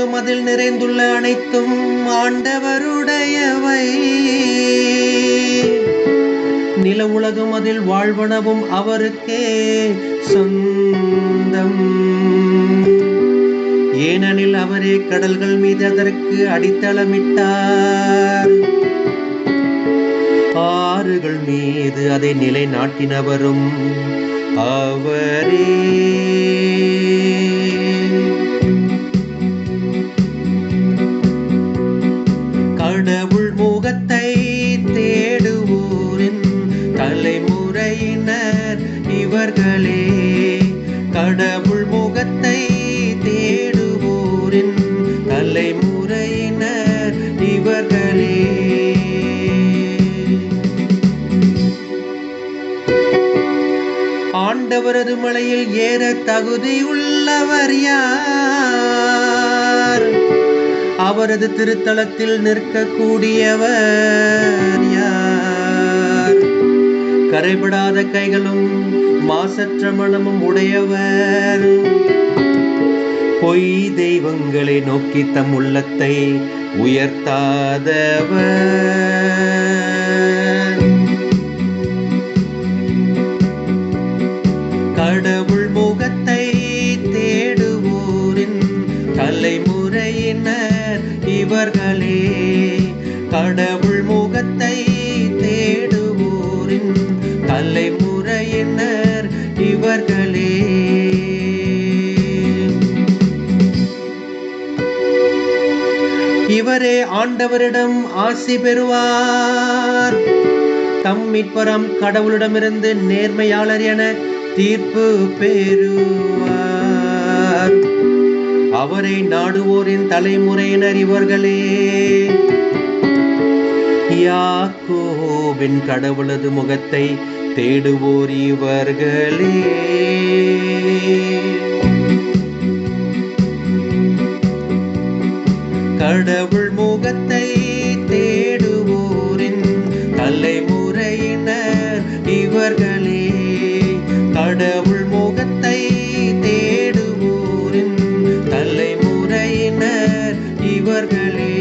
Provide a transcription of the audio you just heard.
உலகம் அதில் நிறைந்துள்ள அனைத்தும் ஆண்டவருடையவை. நில உலகம் அதில் வாழ்வனவும் அவருக்கே சொந்தம். ஏனெனில் அவரே கடல்கள் மீது அதற்கு அடித்தளமிட்டார், ஆறுகள் மீது அதை நிலைநாட்டினவரும் அவரே. கடவுள் முகத்தை தேடுவோரின் தலைமுறையினர் இவர்களே. கடவுள் முகத்தை தேடுவோரின் தலைமுறையினர் இவர்களே. ஆண்டவரது மலையில் ஏற தகுதியுள்ளவர் யார்? அவரது திருத்தலத்தில் நிற்கக்கூடியவர் யார்? கரைபடாத கைகளும் மாசற்ற மனமும் உடையவர், பொய் தெய்வங்களை நோக்கி தம் உள்ளத்தை உயர்த்தாதவர். கடவுள் முகத்தை தேடுவோரின் தலைமுறையினர் இவர்களே. கடவுள் முகத்தை தேடுவோரின் தலைமுறையினர் இவர்களே. இவரே ஆண்டவரிடம் ஆசி பெறுவார். தம் மீட்பராம் கடவுளிடமிருந்து நேர்மையாளர் என தீர்ப்பு பெறுவார். அவரை நாடுவோரின் தலைமுறையினர் இவர்களே. யாக்கோபின் கடவுளது முகத்தை தேடுவோர் இவர்களே. கடவுள் முகத்தை தேடுவோரின் தலைமுறையினர் இவர்களே. கடவுள் முகத்தை தேடுவோரின் தலைமுறையினர் இவர்களே.